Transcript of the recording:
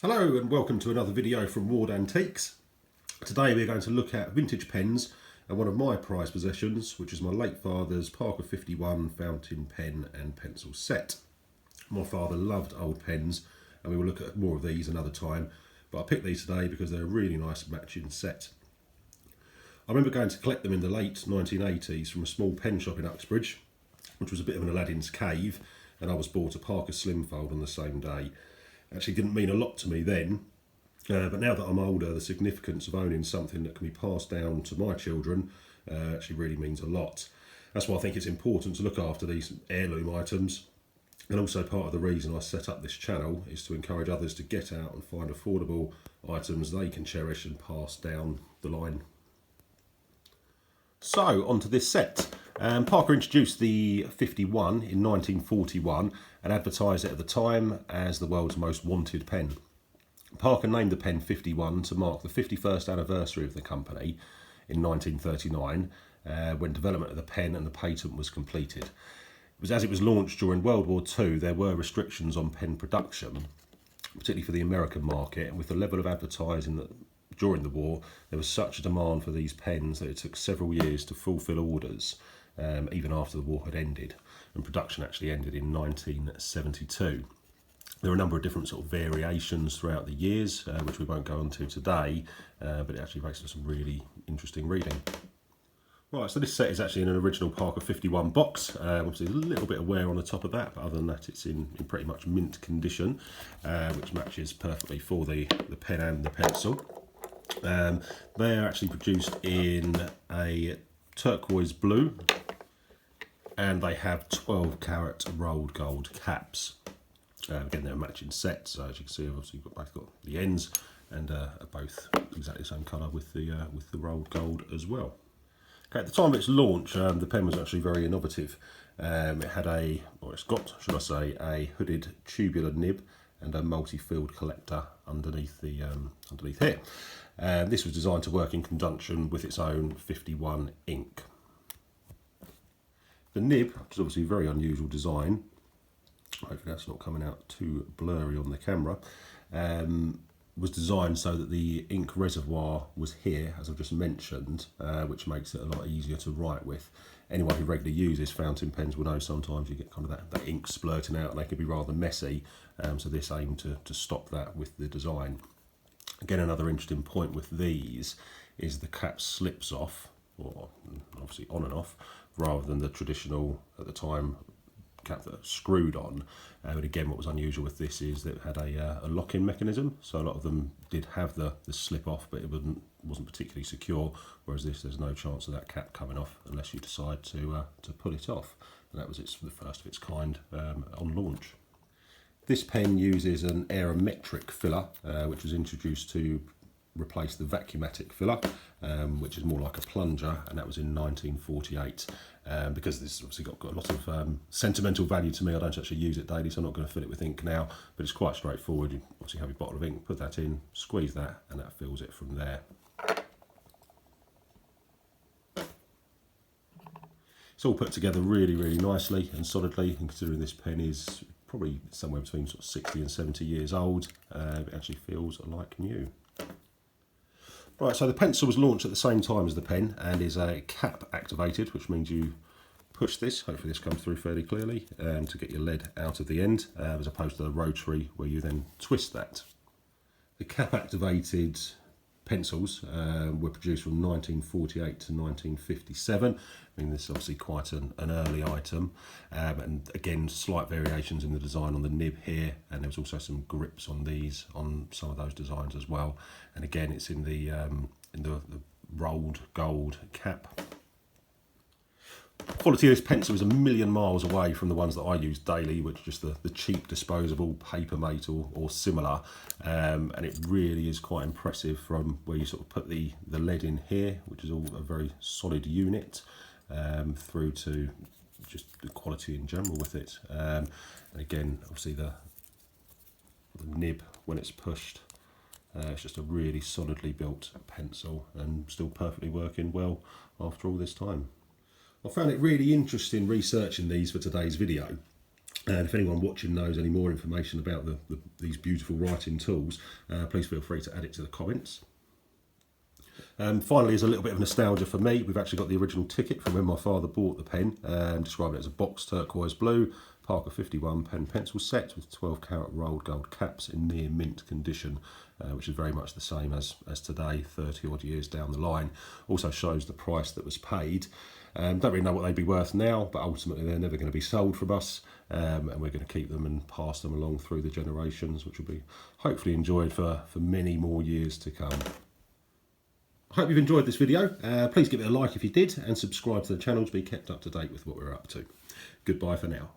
Hello and welcome to another video from Ward Antiques. Today we're going to look at vintage pens and one of my prized possessions, which is my late father's Parker 51 fountain pen and pencil set. My father loved old pens and we will look at more of these another time, but I picked these today because they're a really nice matching set. I remember going to collect them in the late 1980s from a small pen shop in Uxbridge, which was a bit of an Aladdin's cave, and I was bought a Parker Slimfold on the same day. Actually didn't mean a lot to me then, but now that I'm older, the significance of owning something that can be passed down to my children actually really means a lot. That's why I think it's important to look after these heirloom items, and also part of the reason I set up this channel is to encourage others to get out and find affordable items they can cherish and pass down the line. So, onto this set. Parker introduced the 51 in 1941 and advertised it at the time as the world's most wanted pen. Parker named the pen 51 to mark the 51st anniversary of the company in 1939, when development of the pen and the patent was completed. It was as it was launched during World War II, there were restrictions on pen production, particularly for the American market, and with the level of advertising that during the war, there was such a demand for these pens that it took several years to fulfil orders, even after the war had ended, and production actually ended in 1972. There are a number of different sort of variations throughout the years, which we won't go into today, but it actually makes for some really interesting reading. Right, so this set is actually in an original Parker 51 box. Obviously a little bit of wear on the top of that, but other than that it's in pretty much mint condition, which matches perfectly for the pen and the pencil. They are actually produced in a turquoise blue, and they have 12 carat rolled gold caps. Again, they're a matching set, so as you can see, obviously you've both got the ends and are both exactly the same colour with the rolled gold as well. Okay, at the time of its launch, the pen was actually very innovative. It had it's got, should I say, a hooded tubular nib and a multi-field collector underneath here. This was designed to work in conjunction with its own 51 ink. The nib, which is obviously a very unusual design, hopefully that's not coming out too blurry on the camera, was designed so that the ink reservoir was here, as I've just mentioned, which makes it a lot easier to write with. Anyone who regularly uses fountain pens will know sometimes you get kind of that ink splurting out and they can be rather messy, so this aimed to stop that with the design. Again, another interesting point with these is the cap slips off, or obviously on and off, rather than the traditional, at the time, cap that screwed on. But again, what was unusual with this is that it had a lock-in mechanism, so a lot of them did have the slip off, but it wasn't particularly secure, whereas there's no chance of that cap coming off unless you decide to pull it off. And that was the first of its kind on launch. This pen uses an aerometric filler, which was introduced to replace the vacuumatic filler, which is more like a plunger, and that was in 1948. Because this has obviously got a lot of sentimental value to me, I don't actually use it daily, so I'm not going to fill it with ink now, but it's quite straightforward. You obviously have your bottle of ink, put that in, squeeze that, and that fills it from there. It's all put together really, really nicely and solidly, and considering this pen is probably somewhere between sort of 60 and 70 years old, it actually feels like new. Right, so the pencil was launched at the same time as the pen and is cap activated, which means you push this, hopefully this comes through fairly clearly, to get your lead out of the end, as opposed to the rotary where you then twist that. The cap activated pencils were produced from 1948 to 1957. I mean, this is obviously quite an early item, and again, slight variations in the design on the nib here, and there was also some grips on these on some of those designs as well. And again, it's in the rolled gold cap. Quality of this pencil is a million miles away from the ones that I use daily, which are just the cheap disposable Papermate or similar, and it really is quite impressive from where you sort of put the lead in here, which is all a very solid unit, through to just the quality in general with it. And again, obviously the nib, when it's pushed, it's just a really solidly built pencil and still perfectly working well after all this time. I found it really interesting researching these for today's video. And if anyone watching knows any more information about these beautiful writing tools, please feel free to add it to the comments. Finally, as a little bit of nostalgia for me, we've actually got the original ticket from when my father bought the pen, describing it as a box turquoise blue Parker 51 pen pencil set with 12 carat rolled gold caps in near mint condition, which is very much the same as today, 30 odd years down the line. Also shows the price that was paid. Don't really know what they'd be worth now, but ultimately they're never going to be sold from us, and we're going to keep them and pass them along through the generations, which will be hopefully enjoyed for many more years to come. I hope you've enjoyed this video. Please give it a like if you did, and subscribe to the channel to be kept up to date with what we're up to. Goodbye for now.